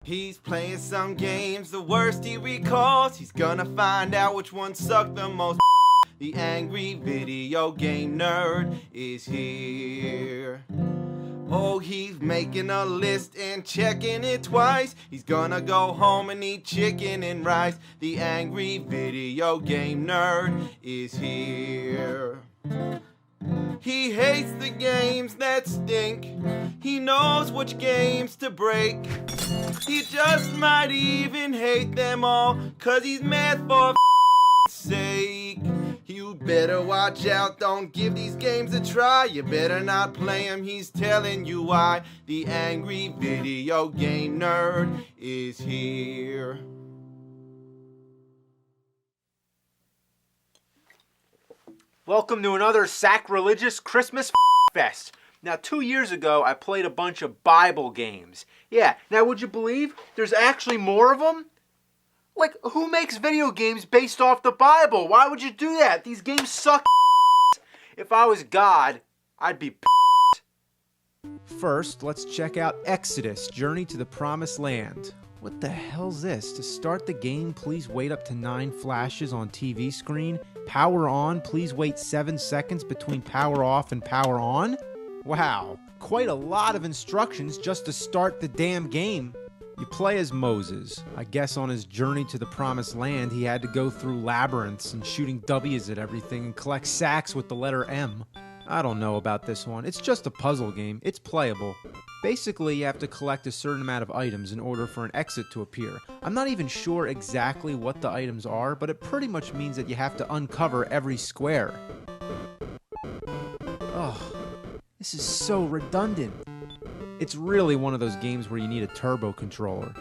He's playing some games, the worst he recalls. He's gonna find out which one sucked the most. The angry video game nerd is here. Oh, he's making a list and checking it twice. He's gonna go home and eat chicken and rice. The angry video game nerd is here. He hates the games that stink. He knows which games to break. He just might even hate them all, 'cause he's mad for sake. You better watch out, don't give these games a try. You better not play them, he's telling you why. The angry video game nerd is here. Welcome to another sacrilegious Christmas fest. Now, 2 years ago, I played a bunch of Bible games. Yeah, now would you believe there's actually more of them? Like, who makes video games based off the Bible? Why would you do that? These games suck. If I was God, I'd be pissed. First, let's check out Exodus, Journey to the Promised Land. What the hell's this? To start the game, please wait up to 9 flashes on TV screen. Power on, please wait 7 seconds between power off and power on. Wow, quite a lot of instructions just to start the damn game. You play as Moses. I guess on his journey to the Promised Land, he had to go through labyrinths and shooting W's at everything and collect sacks with the letter M. I don't know about this one. It's just a puzzle game. It's playable. Basically, you have to collect a certain amount of items in order for an exit to appear. I'm not even sure exactly what the items are, but it pretty much means that you have to uncover every square. Oh, this is so redundant. It's really one of those games where you need a turbo controller.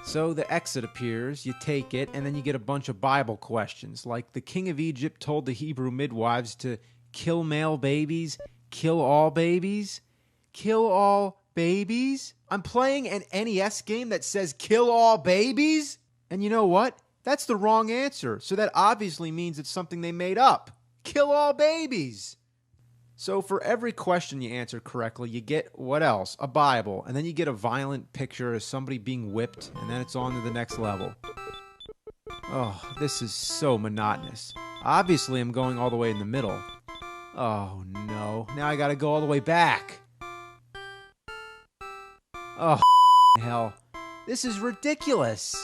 So the exit appears, you take it, and then you get a bunch of Bible questions, like the king of Egypt told the Hebrew midwives to kill male babies, kill all babies, kill all babies? I'm playing an NES game that says kill all babies? And you know what? That's the wrong answer, so that obviously means it's something they made up. Kill all babies! So for every question you answer correctly, you get, what else? A Bible. And then you get a violent picture of somebody being whipped, and then it's on to the next level. Oh, this is so monotonous. Obviously, I'm going all the way in the middle. Oh, no. Now I gotta go all the way back. Oh, hell. This is ridiculous.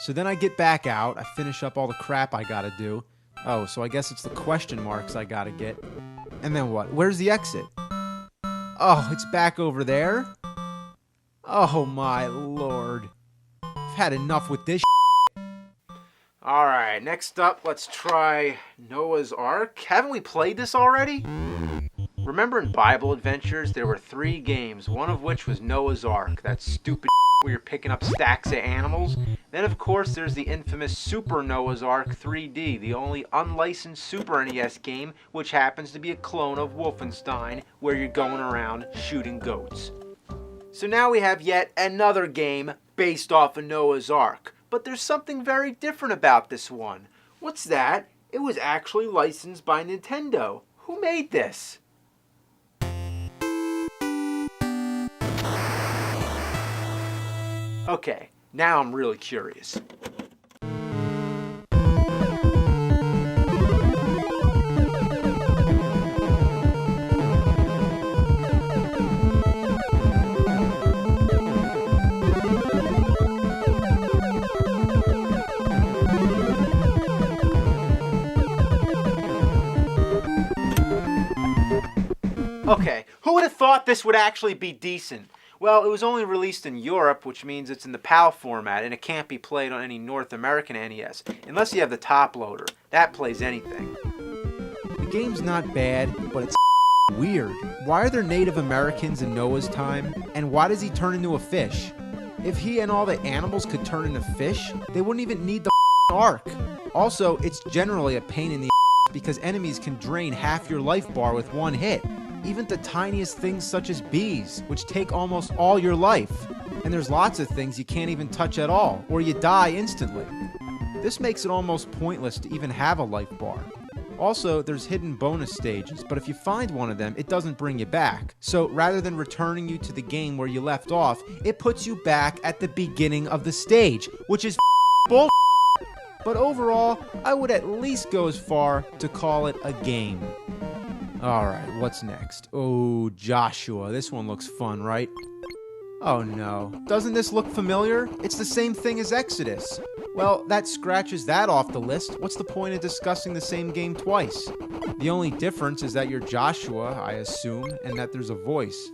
So then I get back out, I finish up all the crap I gotta do. Oh, so I guess it's the question marks I gotta get. And then what? Where's the exit? Oh, it's back over there? Oh my lord. I've had enough with this shit. Alright, next up, let's try Noah's Ark. Haven't we played this already? Remember in Bible Adventures, there were 3 games, one of which was Noah's Ark. That stupid where you're picking up stacks of animals. Then, of course, there's the infamous Super Noah's Ark 3D, the only unlicensed Super NES game, which happens to be a clone of Wolfenstein, where you're going around shooting goats. So now we have yet another game based off of Noah's Ark. But there's something very different about this one. What's that? It was actually licensed by Nintendo. Who made this? Okay, now I'm really curious. Okay, who would have thought this would actually be decent? Well, it was only released in Europe, which means it's in the PAL format, and it can't be played on any North American NES, unless you have the top loader. That plays anything. The game's not bad, but it's weird. Why are there Native Americans in Noah's time? And why does he turn into a fish? If he and all the animals could turn into fish, they wouldn't even need the ark. Also, it's generally a pain in the because enemies can drain half your life bar with one hit. Even the tiniest things such as bees, which take almost all your life. And there's lots of things you can't even touch at all, or you die instantly. This makes it almost pointless to even have a life bar. Also, there's hidden bonus stages, but if you find one of them, it doesn't bring you back. So rather than returning you to the game where you left off, it puts you back at the beginning of the stage, which is bull. But overall, I would at least go as far to call it a game. Alright, what's next? Oh, Joshua. This one looks fun, right? Oh no. Doesn't this look familiar? It's the same thing as Exodus. Well, that scratches that off the list. What's the point of discussing the same game twice? The only difference is that you're Joshua, I assume, and that there's a voice.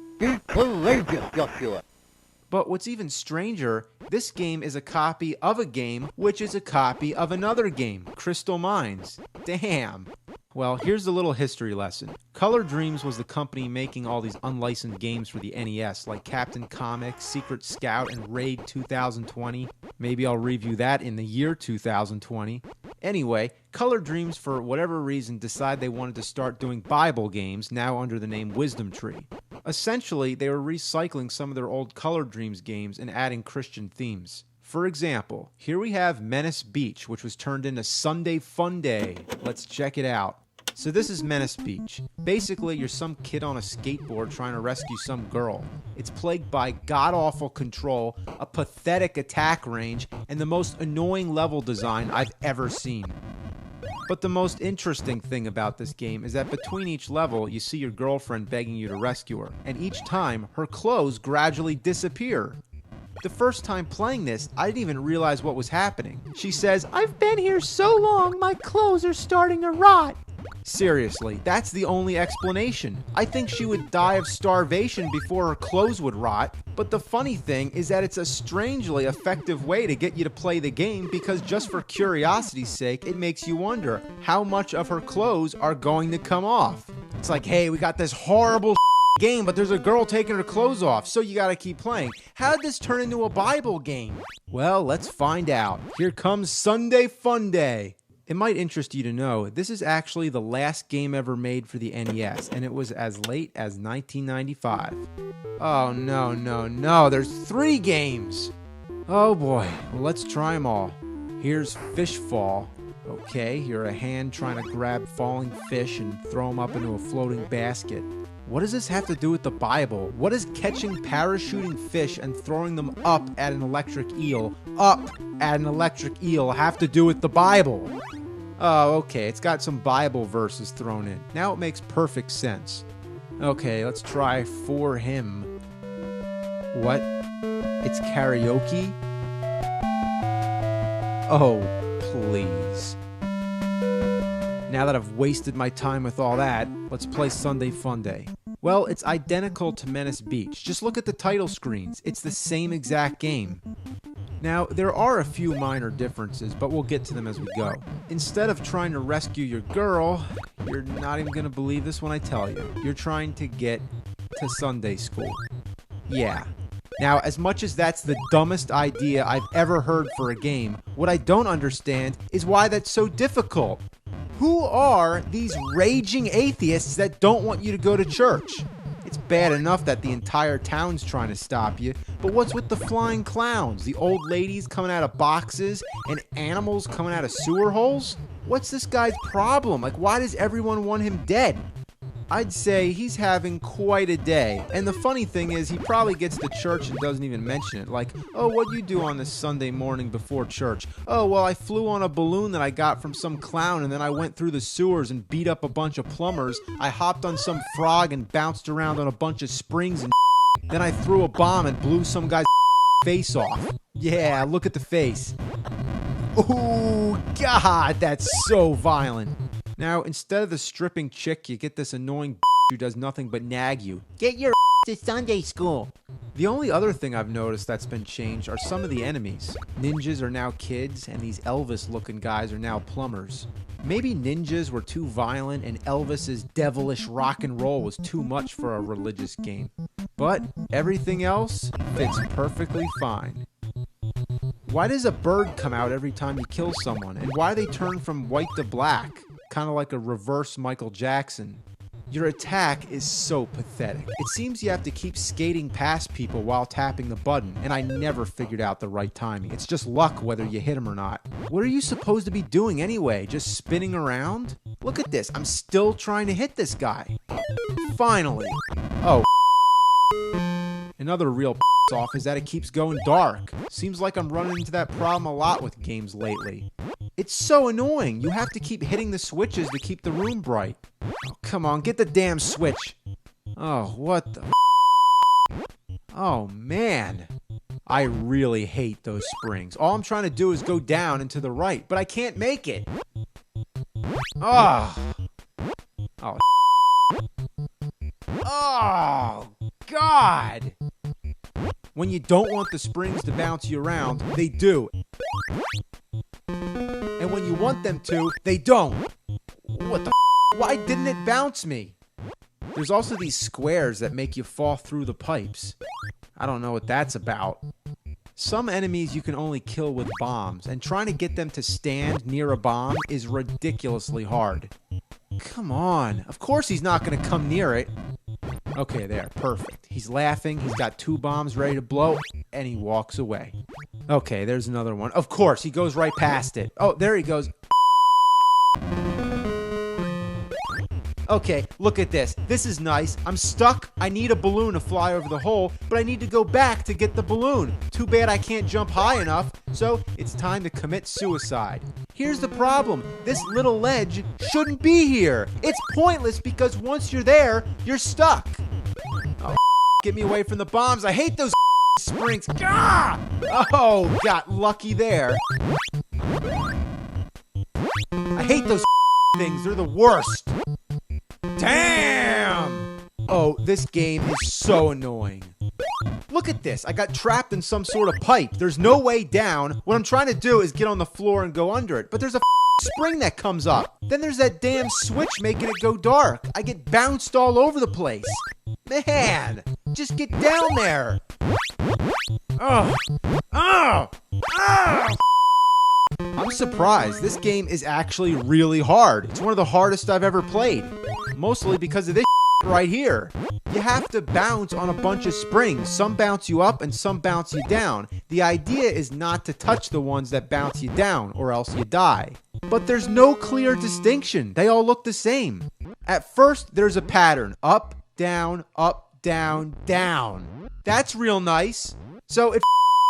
But what's even stranger, this game is a copy of a game, which is a copy of another game, Crystal Mines. Damn. Well, here's a little history lesson. Color Dreams was the company making all these unlicensed games for the NES, like Captain Comic, Secret Scout, and Raid 2020. Maybe I'll review that in the year 2020. Anyway, Color Dreams, for whatever reason, decided they wanted to start doing Bible games, now under the name Wisdom Tree. Essentially, they were recycling some of their old Color Dreams games and adding Christian themes. For example, here we have Menace Beach, which was turned into Sunday Fun Day. Let's check it out. So this is Menace Beach. Basically, you're some kid on a skateboard trying to rescue some girl. It's plagued by god-awful control, a pathetic attack range, and the most annoying level design I've ever seen. But the most interesting thing about this game is that between each level, you see your girlfriend begging you to rescue her, and each time, her clothes gradually disappear. The first time playing this, I didn't even realize what was happening. She says, "I've been here so long, my clothes are starting to rot." Seriously, that's the only explanation. I think she would die of starvation before her clothes would rot. But the funny thing is that it's a strangely effective way to get you to play the game, because just for curiosity's sake, it makes you wonder how much of her clothes are going to come off. It's like, hey, we got this horrible game, but there's a girl taking her clothes off, so you gotta keep playing. How did this turn into a Bible game? Well, let's find out. Here comes Sunday Fun Day. It might interest you to know, this is actually the last game ever made for the NES, and it was as late as 1995. Oh, no, there's 3 games! Oh boy, well, let's try them all. Here's Fishfall. Okay, you're a hand trying to grab falling fish and throw them up into a floating basket. What does this have to do with the Bible? What does catching parachuting fish and throwing them up at an electric eel have to do with the Bible? Oh, okay, it's got some Bible verses thrown in. Now it makes perfect sense. Okay, let's try For Him. What? It's karaoke? Oh, please. Now that I've wasted my time with all that, let's play Sunday Fun Day. Well, it's identical to Menace Beach. Just look at the title screens. It's the same exact game. Now, there are a few minor differences, but we'll get to them as we go. Instead of trying to rescue your girl, you're not even going to believe this when I tell you. You're trying to get to Sunday school. Yeah. Now, as much as that's the dumbest idea I've ever heard for a game, what I don't understand is why that's so difficult. Who are these raging atheists that don't want you to go to church? It's bad enough that the entire town's trying to stop you, but what's with the flying clowns, the old ladies coming out of boxes, and animals coming out of sewer holes? What's this guy's problem? Like, why does everyone want him dead? I'd say he's having quite a day. And the funny thing is, he probably gets to church and doesn't even mention it. Like, oh, what'd you do on this Sunday morning before church? Oh, well, I flew on a balloon that I got from some clown, and then I went through the sewers and beat up a bunch of plumbers. I hopped on some frog and bounced around on a bunch of springs and then I threw a bomb and blew some guy's face off. Yeah, look at the face. Oh, God, that's so violent. Now, instead of the stripping chick, you get this annoying who does nothing but nag you. Get your to Sunday school. The only other thing I've noticed that's been changed are some of the enemies. Ninjas are now kids, and these Elvis-looking guys are now plumbers. Maybe ninjas were too violent, and Elvis's devilish rock and roll was too much for a religious game. But everything else fits perfectly fine. Why does a bird come out every time you kill someone? And why do they turn from white to black? Kind of like a reverse Michael Jackson. Your attack is so pathetic. It seems you have to keep skating past people while tapping the button, and I never figured out the right timing. It's just luck whether you hit them or not. What are you supposed to be doing anyway? Just spinning around? Look at this. I'm still trying to hit this guy. Finally. Oh. Another real off is that it keeps going dark. Seems like I'm running into that problem a lot with games lately. It's so annoying. You have to keep hitting the switches to keep the room bright. Oh, come on, get the damn switch. Oh, what the Oh, man. I really hate those springs. All I'm trying to do is go down and to the right, but I can't make it. Oh. Oh. Oh, God. When you don't want the springs to bounce you around, they do. And when you want them to, they don't. What the Why didn't it bounce me? There's also these squares that make you fall through the pipes. I don't know what that's about. Some enemies you can only kill with bombs, and trying to get them to stand near a bomb is ridiculously hard. Come on. Of course he's not going to come near it. Okay, there. Perfect. He's laughing. He's got 2 bombs ready to blow, and he walks away. Okay, there's another one. Of course, he goes right past it. Oh, there he goes. Okay, look at this. This is nice. I'm stuck. I need a balloon to fly over the hole, but I need to go back to get the balloon. Too bad I can't jump high enough, so it's time to commit suicide. Here's the problem. This little ledge shouldn't be here. It's pointless because once you're there, you're stuck. Oh, get me away from the bombs. I hate those springs. Ah! Oh, got lucky there. I hate those things. They're the worst. Damn! Oh, this game is so annoying. Look at this. I got trapped in some sort of pipe. There's no way down. What I'm trying to do is get on the floor and go under it. But there's a spring that comes up. Then there's that damn switch making it go dark. I get bounced all over the place. Man, just get down there. Oh. Oh. Oh. I'm surprised. This game is actually really hard. It's one of the hardest I've ever played. Mostly because of this right here. You have to bounce on a bunch of springs. Some bounce you up and some bounce you down. The idea is not to touch the ones that bounce you down or else you die. But there's no clear distinction. They all look the same. At first, there's a pattern. Up, down, down. That's real nice. So it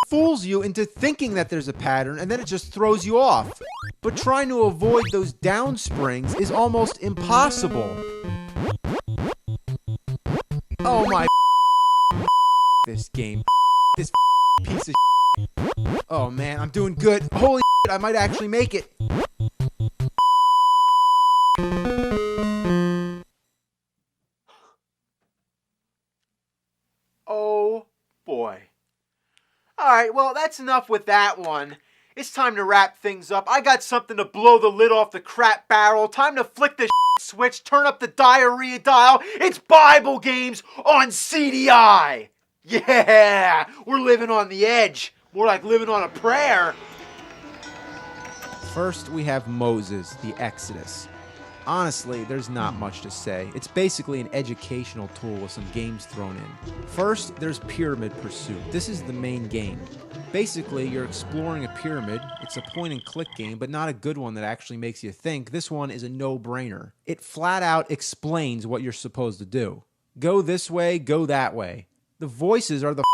fools you into thinking that there's a pattern and then it just throws you off. But trying to avoid those down springs is almost impossible. Oh my this game. This piece of Oh man, I'm doing good. Holy I might actually make it. Oh boy. Alright, well, that's enough with that one. It's time to wrap things up. I got something to blow the lid off the crap barrel. Time to flick the switch, turn up the diarrhea dial. It's Bible games on CDI. Yeah, we're living on the edge. More like living on a prayer. First, we have Moses, the Exodus. Honestly, there's not much to say. It's basically an educational tool with some games thrown in. First, there's Pyramid Pursuit. This is the main game. Basically, you're exploring a pyramid. It's a point-and-click game, but not a good one that actually makes you think. This one is a no-brainer. It flat out explains what you're supposed to do. Go this way, go that way. The voices are the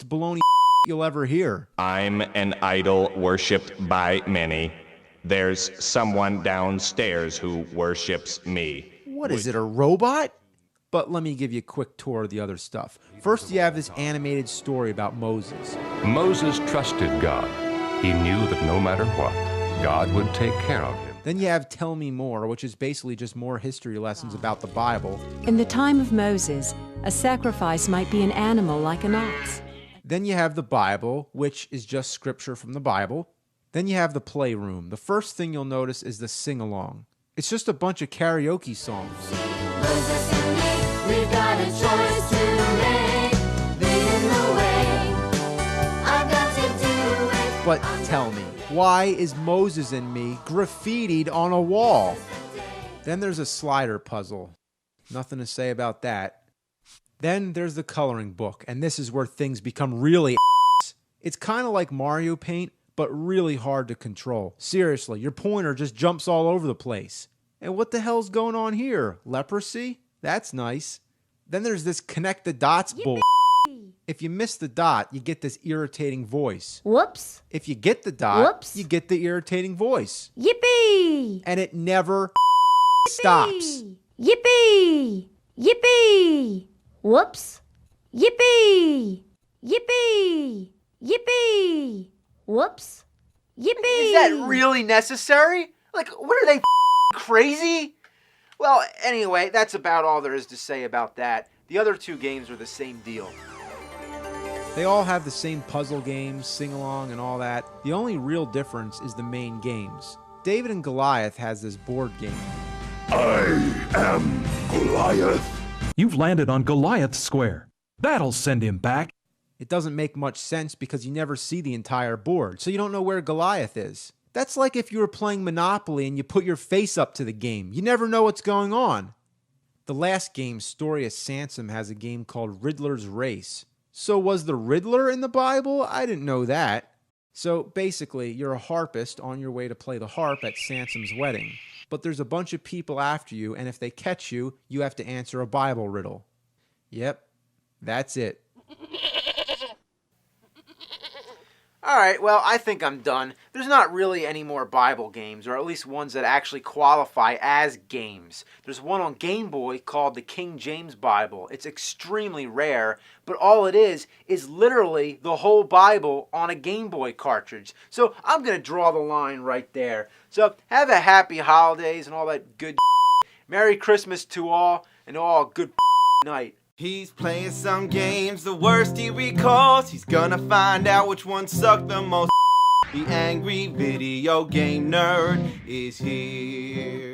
baloney you'll ever hear. I'm an idol worshipped by many. There's someone downstairs who worships me. What is it, a robot? But let me give you a quick tour of the other stuff. First, you have this animated story about Moses. Moses trusted God. He knew that no matter what, God would take care of him. Then you have Tell Me More, which is basically just more history lessons about the Bible. In the time of Moses, a sacrifice might be an animal like an ox. Then you have the Bible, which is just scripture from the Bible. Then you have the Playroom. The first thing you'll notice is the sing-along. It's just a bunch of karaoke songs. Moses and me, we've got a choice to make. Leading the way, I've got to do it. But tell me, why is Moses and Me graffitied on a wall? Then there's a slider puzzle. Nothing to say about that. Then there's the coloring book, and this is where things become really ass. It's kind of like Mario Paint, but really hard to control. Seriously, your pointer just jumps all over the place. And what the hell's going on here? Leprosy? That's nice. Then there's this connect the dots bull. If you miss the dot, you get this irritating voice. Whoops. If you get the dot, Whoops. you get the irritating voice. Yippee! And it never stops. Yippee! Yippee! Whoops. Yippee! Yippee! Yippee! Whoops. Yippee! Is that really necessary? Like, what are they, crazy? Well, anyway, that's about all there is to say about that. The other two games are the same deal. They all have the same puzzle games, sing-along, and all that. The only real difference is the main games. David and Goliath has this board game. I am Goliath. You've landed on Goliath's square. That'll send him back. It doesn't make much sense because you never see the entire board, so you don't know where Goliath is. That's like if you were playing Monopoly and you put your face up to the game. You never know what's going on. The last game, Story of Sansom, has a game called Riddler's Race. So was the Riddler in the Bible? I didn't know that. So basically, you're a harpist on your way to play the harp at Sansom's wedding. But there's a bunch of people after you, and if they catch you, you have to answer a Bible riddle. Yep, that's it. Alright, well, I think I'm done. There's not really any more Bible games, or at least ones that actually qualify as games. There's one on Game Boy called the King James Bible. It's extremely rare, but all it is literally the whole Bible on a Game Boy cartridge. So I'm going to draw the line right there. So have a happy holidays and all that good Merry Christmas to all, and all good night. He's playing some games, the worst he recalls. He's gonna find out which one sucked the most. The angry video game nerd is here.